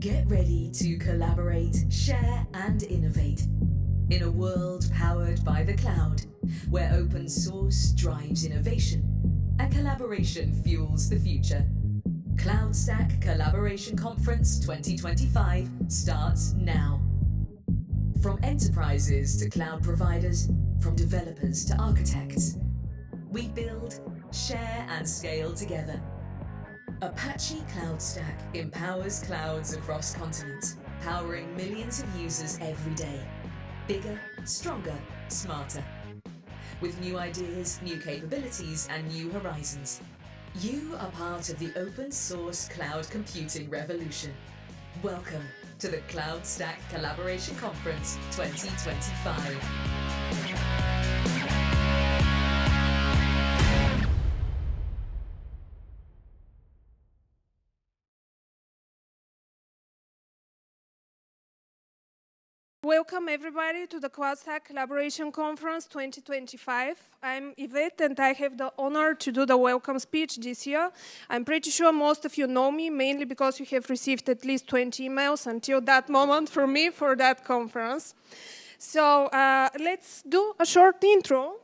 Get ready to collaborate, share, and innovate in a world powered by the cloud, where open source drives innovation and collaboration fuels the future. CloudStack Collaboration Conference 2025 starts now. From enterprises to cloud providers, from developers to architects, we build, share, and scale together. Apache CloudStack empowers clouds across continents, powering millions of users every day. Bigger, stronger, smarter. With new ideas, new capabilities, and new horizons. You are part of the open source cloud computing revolution. Welcome to the CloudStack Collaboration Conference 2025. Welcome everybody to the CloudStack Collaboration Conference 2025. I'm Ivet and I have the honor to do the welcome speech this year. I'm pretty sure most of you know me, mainly because you have received at least 20 emails until that moment from me for that conference. So let's do a short intro.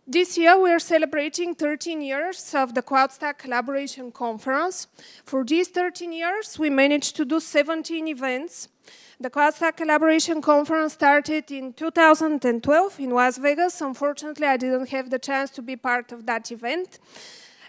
This year we are celebrating 13 years of the CloudStack Collaboration Conference. For these 13 years we managed to do 17 events. The CloudStack Collaboration Conference started in 2012 in Las Vegas. Unfortunately, I didn't have the chance to be part of that event.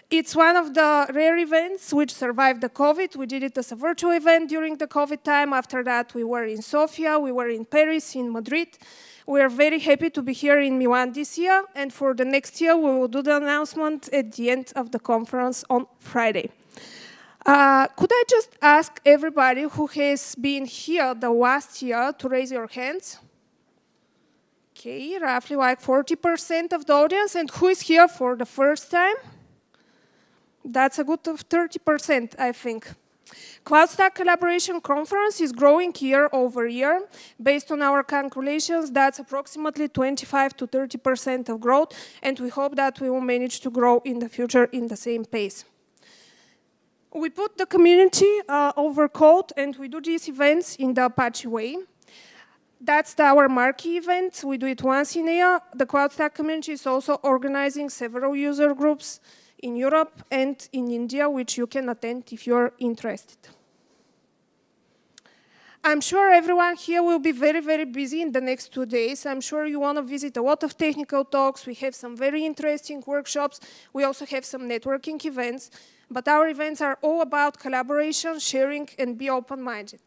It's one of the rare events which survived the COVID. We did it as a virtual event during the COVID time. After that, we were in Sofia, we were in Paris, in Madrid. We are very happy to be here in Milan this year. And for the next year, we will do the announcement at the end of the conference on Friday. Could I just ask everybody who has been here the last year to raise your hands? Okay, roughly like 40% of the audience. And who is here for the first time? That's a good of 30%, I think. CloudStack Collaboration Conference is growing year over year. Based on our calculations, that's approximately 25 to 30% of growth. And we hope that we will manage to grow in the future in the same pace. We put the community over code, and we do these events in the Apache way. That's our marquee event. We do it once in a year. The CloudStack community is also organizing several user groups in Europe and in India, which you can attend if you're interested. I'm sure everyone here will be very, very busy in the next 2 days. I'm sure you want to visit a lot of technical talks. We have some very interesting workshops. We also have some networking events. But our events are all about collaboration, sharing, and be open-minded.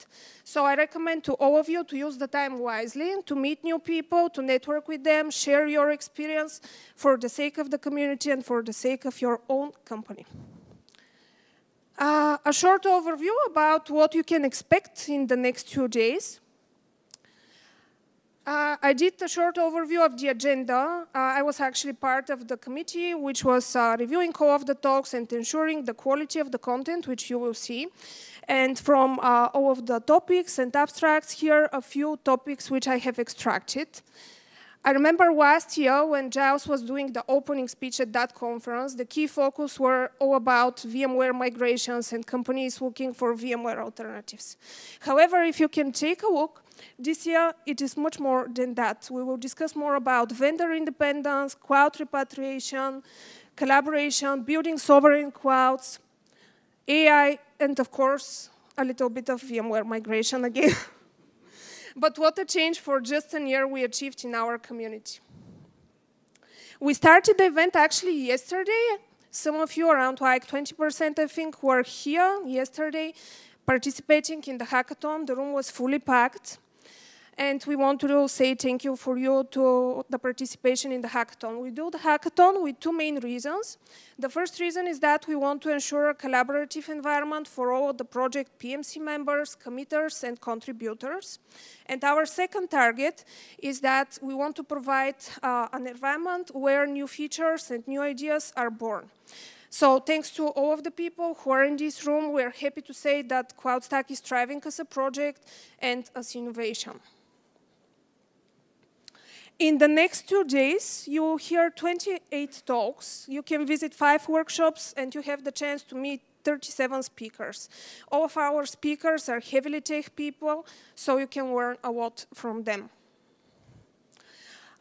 So I recommend to all of you to use the time wisely, to meet new people, to network with them, share your experience for the sake of the community and for the sake of your own company. A short overview about what you can expect in the next 2 days. I did a short overview of the agenda. I was actually part of the committee, which was reviewing all of the talks and ensuring the quality of the content, which you will see. And from all of the topics and abstracts, here are a few topics which I have extracted. I remember last year when Giles was doing the opening speech at that conference, the key focus were all about VMware migrations and companies looking for VMware alternatives. However, if you can take a look, this year it is much more than that. We will discuss more about vendor independence, cloud repatriation, collaboration, building sovereign clouds, AI, and of course, a little bit of VMware migration again. But what a change for just a year we achieved in our community. We started the event actually yesterday. Some of you, around like 20%, I think, were here yesterday participating in the hackathon. The room was fully packed. And we want to say thank you for you to the participation in the hackathon. We do the hackathon with two main reasons. The first reason is that we want to ensure a collaborative environment for all the project PMC members, committers, and contributors. And our second target is that we want to provide an environment where new features and new ideas are born. So thanks to all of the people who are in this room, we are happy to say that CloudStack is thriving as a project and as innovation. In the next 2 days, you will hear 28 talks. You can visit 5 workshops, and you have the chance to meet 37 speakers. All of our speakers are heavily tech people, so you can learn a lot from them.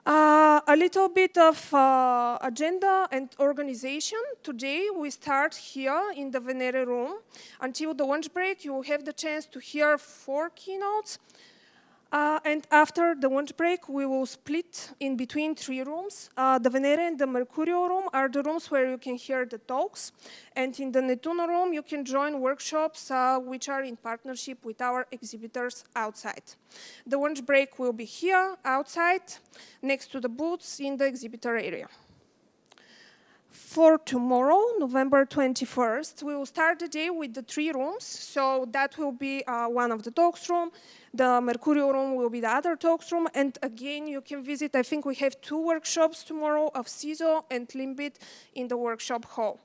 A little bit of agenda and organization. Today we start here in the Venere room. Until the lunch break, you will have the chance to hear 4 keynotes. And after the lunch break, we will split in between 3 rooms. The Venere and the Mercurio room are the rooms where you can hear the talks. And in the Nettuno room, you can join workshops which are in partnership with our exhibitors outside. The lunch break will be here, outside, next to the booths in the exhibitor area. For tomorrow, November 21st, we will start the day with the 3 rooms. So that will be one of the talks room. The Mercurio room will be the other talks room. And again, you can visit, I think we have 2 workshops tomorrow of CISO and Limbit in the workshop hall.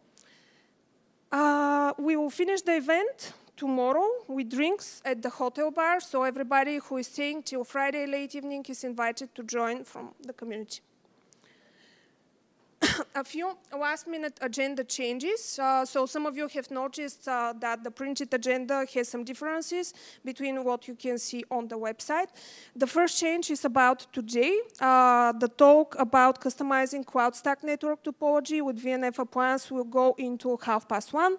We will finish the event tomorrow with drinks at the hotel bar. So everybody who is staying till Friday late evening is invited to join from the community. A few last-minute agenda changes. So some of you have noticed that the printed agenda has some differences between what you can see on the website. The first change is about today, the talk about customizing CloudStack network topology with VNF appliance will go into 1:30,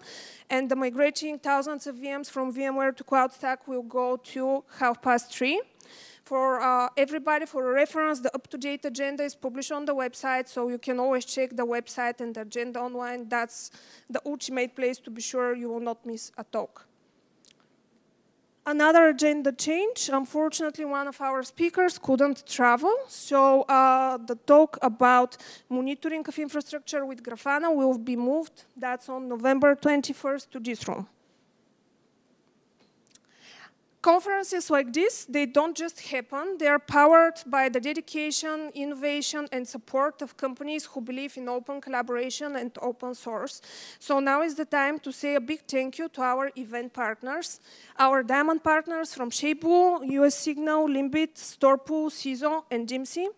and the migrating thousands of VMs from VMware to CloudStack will go to 3:30. For everybody, for a reference, the up-to-date agenda is published on the website, so you can always check the website and the agenda online. That's the ultimate place to be sure you will not miss a talk. Another agenda change, unfortunately, one of our speakers couldn't travel, so the talk about monitoring of infrastructure with Grafana will be moved. That's on November 21st to this room. Conferences like this, they don't just happen. They are powered by the dedication, innovation, and support of companies who believe in open collaboration and open source. So now is the time to say a big thank you to our event partners, our diamond partners from Shapeblue, US Signal, Limbit, Storepool, CISO, and Jimsy,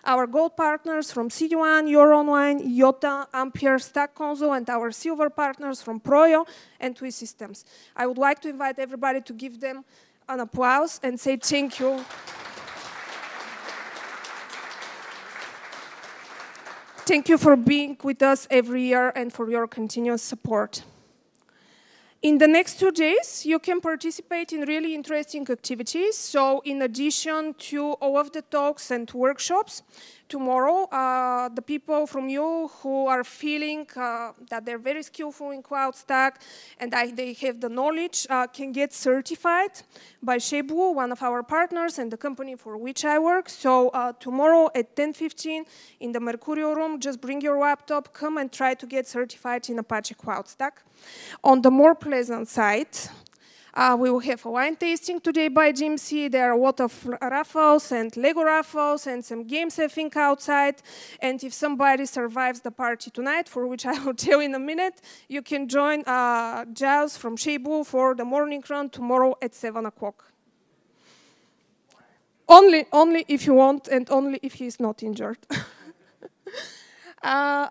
our gold partners from CD1, EuroOnline, IOTA, Ampere, Stack Console, and our silver partners from Proyo and TWI Systems. I would like to invite everybody to give them an applause and say thank you. Thank you for being with us every year and for your continuous support. In the next 2 days, you can participate in really interesting activities. So in addition to all of the talks and workshops, tomorrow, the people from you who are feeling that they're very skillful in CloudStack and they have the knowledge can get certified by Shapeblue, one of our partners and the company for which I work. So tomorrow at 10:15 in the Mercurio room, just bring your laptop, come and try to get certified in Apache CloudStack. On the more pleasant side, we will have a wine tasting today by Jimsy. There are a lot of raffles and Lego raffles and some games, I think, outside. And if somebody survives the party tonight, for which I will tell in a minute, you can join Giles from Shapeblue for the morning run tomorrow at 7 o'clock. Only if you want and only if he's not injured.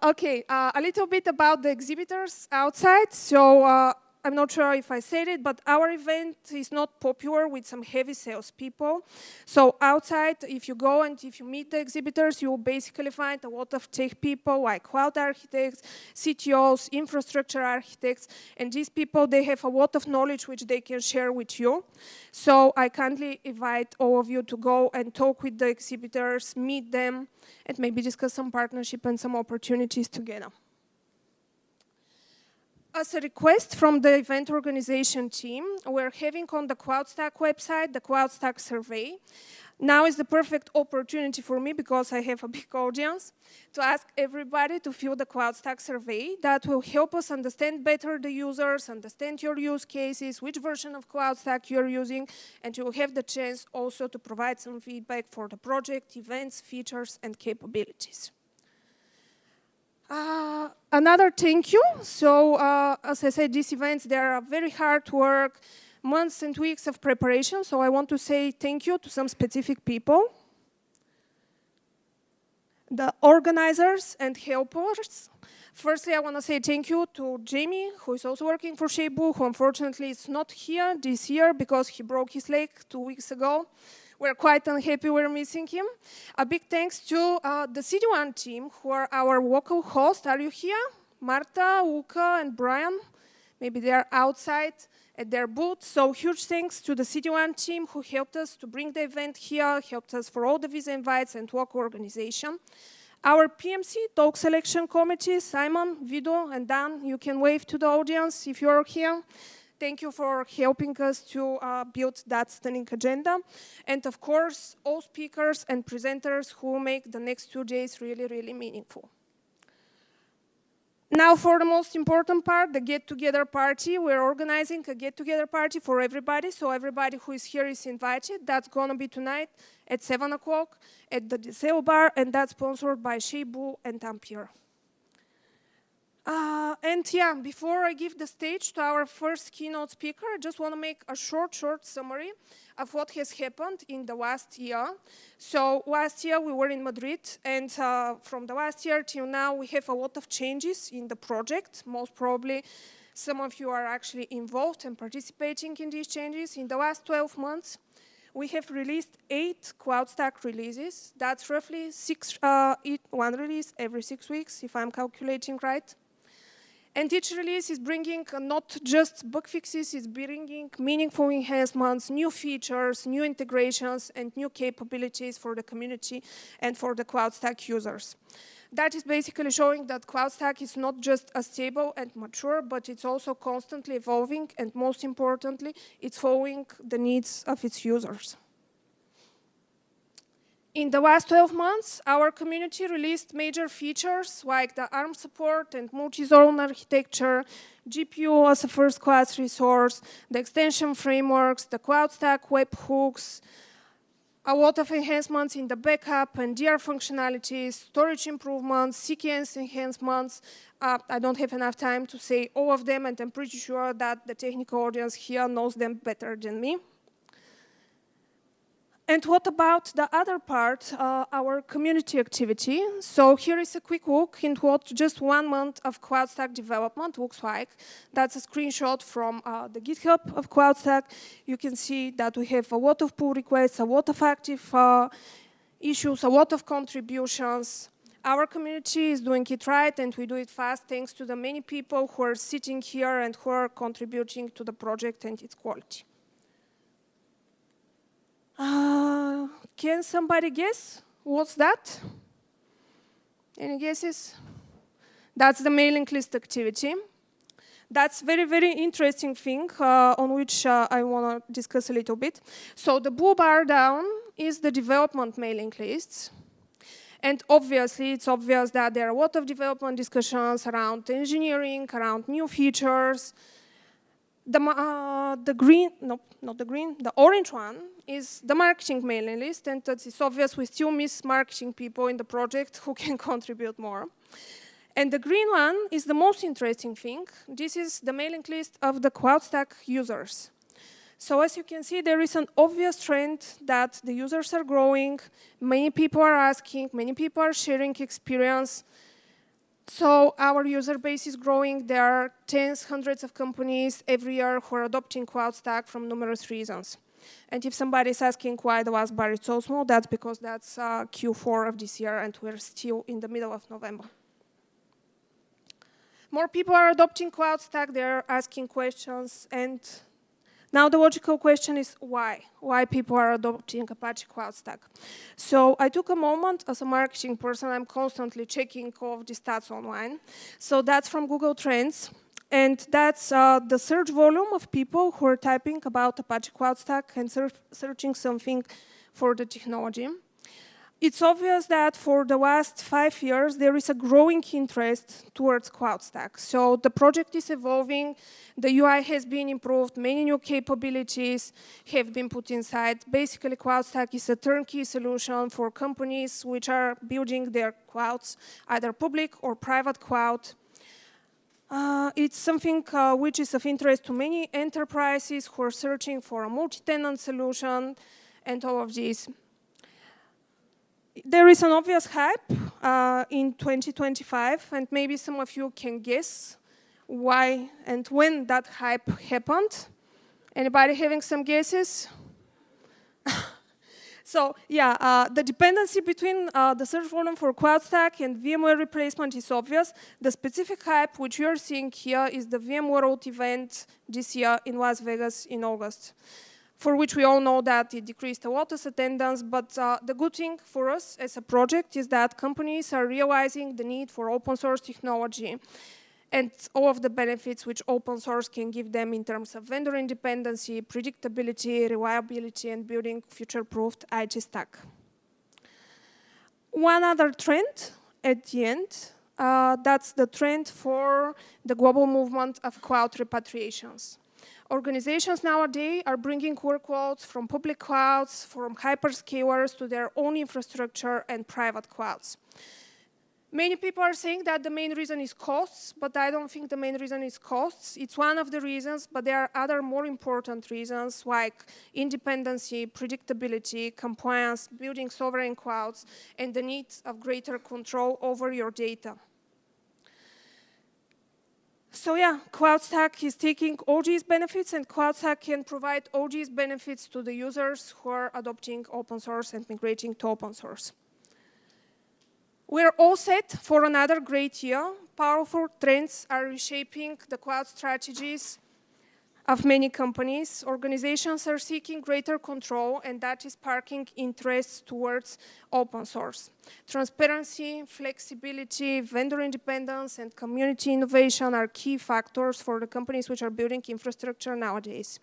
Okay, a little bit about the exhibitors outside. So I'm not sure if I said it, but our event is not popular with some heavy salespeople. So outside, if you go and if you meet the exhibitors, you will basically find a lot of tech people like cloud architects, CTOs, infrastructure architects, and these people, they have a lot of knowledge which they can share with you. So I kindly invite all of you to go and talk with the exhibitors, meet them, and maybe discuss some partnership and some opportunities together. As a request from the event organization team, we're having on the CloudStack website the CloudStack survey. Now is the perfect opportunity for me, because I have a big audience, to ask everybody to fill the CloudStack survey. That will help us understand better the users, understand your use cases, which version of CloudStack you're using, and you will have the chance also to provide some feedback for the project, events, features, and capabilities. Another thank you. So, as I said, these events, they are very hard work, months and weeks of preparation. So I want to say thank you to some specific people. The organizers and helpers. Firstly, I want to say thank you to Jamie, who is also working for Sheibu, who unfortunately is not here this year because he broke his leg 2 weeks ago. We're quite unhappy we're missing him. A big thanks to the CD1 team, who are our local hosts. Are you here? Marta, Uka, and Brian. Maybe they are outside at their booth. So huge thanks to the CD1 team who helped us to bring the event here, helped us for all the visa invites and local organization. Our PMC talk selection committee, Simon, Vido, and Dan, you can wave to the audience if you're here. Thank you for helping us to build that stunning agenda. And of course, all speakers and presenters who make the next 2 days really, really meaningful. Now for the most important part, the get-together party. We're organizing a get-together party for everybody, so everybody who is here is invited. That's gonna be tonight at 7 o'clock at the Deseo Bar, and that's sponsored by Sheibu and Ampere. And yeah, before I give the stage to our first keynote speaker, I just want to make a short summary of what has happened in the last year. So last year we were in Madrid, and from the last year till now we have a lot of changes in the project. Most probably some of you are actually involved and participating in these changes. In the last 12 months, we have released 8 CloudStack releases. That's roughly one release every 6 weeks, if I'm calculating right. And each release is bringing not just bug fixes, it's bringing meaningful enhancements, new features, new integrations, and new capabilities for the community and for the CloudStack users. That is basically showing that CloudStack is not just a stable and mature, but it's also constantly evolving, and most importantly, it's following the needs of its users. In the last 12 months, our community released major features like the ARM support and multi-zone architecture, GPU as a first-class resource, the extension frameworks, the CloudStack webhooks, a lot of enhancements in the backup and DR functionalities, storage improvements, CKNs enhancements. I don't have enough time to say all of them, and I'm pretty sure that the technical audience here knows them better than me. And what about the other part, our community activity? So here is a quick look into what just 1 month of CloudStack development looks like. That's a screenshot from the GitHub of CloudStack. You can see that we have a lot of pull requests, a lot of active issues, a lot of contributions. Our community is doing it right, and we do it fast thanks to the many people who are sitting here and who are contributing to the project and its quality. Can somebody guess? What's that? Any guesses? That's the mailing list activity. That's very, very interesting thing on which I want to discuss a little bit. So the blue bar down is the development mailing lists. And obviously, it's obvious that there are a lot of development discussions around engineering, around new features. The green, no, not the green, the orange one is the marketing mailing list, and it's obvious we still miss marketing people in the project who can contribute more. And the green one is the most interesting thing. This is the mailing list of the CloudStack users. So as you can see, there is an obvious trend that the users are growing, many people are asking, many people are sharing experience. So our user base is growing. There are tens, hundreds of companies every year who are adopting CloudStack from numerous reasons. And if somebody is asking why the last bar is so small, that's because that's Q4 of this year, and we're still in the middle of November. More people are adopting CloudStack. They're asking questions. And now the logical question is why? Why people are adopting Apache CloudStack? So I took a moment as a marketing person. I'm constantly checking all of the stats online. So that's from Google Trends. And that's the search volume of people who are typing about Apache CloudStack and searching something for the technology. It's obvious that for the last 5 years, there is a growing interest towards CloudStack. So the project is evolving, the UI has been improved, many new capabilities have been put inside. Basically, CloudStack is a turnkey solution for companies which are building their clouds, either public or private cloud. It's something which is of interest to many enterprises who are searching for a multi-tenant solution and all of these. There is an obvious hype in 2025, and maybe some of you can guess why and when that hype happened. Anybody having some guesses? So yeah, the dependency between the search volume for CloudStack and VMware replacement is obvious. The specific hype which you are seeing here is the VMware World event this year in Las Vegas in August, for which we all know that it decreased a lot of attendance, but the good thing for us as a project is that companies are realizing the need for open source technology and all of the benefits which open source can give them in terms of vendor independency, predictability, reliability, and building future-proofed IT stack. One other trend at the end, that's the trend for the global movement of cloud repatriations. Organizations nowadays are bringing workloads from public clouds, from hyperscalers to their own infrastructure and private clouds. Many people are saying that the main reason is costs, but I don't think the main reason is costs. It's one of the reasons, but there are other more important reasons like independency, predictability, compliance, building sovereign clouds, and the need of greater control over your data. So yeah, CloudStack is taking all these benefits, and CloudStack can provide all these benefits to the users who are adopting open source and migrating to open source. We're all set for another great year. Powerful trends are reshaping the cloud strategies of many companies. Organizations are seeking greater control, and that is sparking interest towards open source. Transparency, flexibility, vendor independence, and community innovation are key factors for the companies which are building infrastructure nowadays.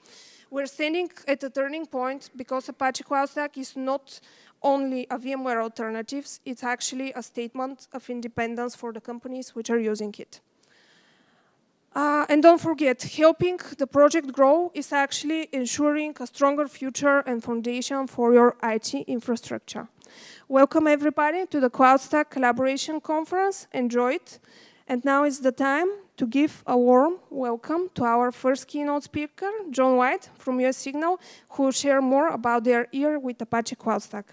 We're standing at a turning point because Apache CloudStack is not only a VMware alternatives, it's actually a statement of independence for the companies which are using it. And don't forget, helping the project grow is actually ensuring a stronger future and foundation for your IT infrastructure. Welcome everybody to the CloudStack Collaboration Conference. Enjoy it. And now is the time to give a warm welcome to our first keynote speaker, John White from US Signal, who will share more about their year with Apache CloudStack.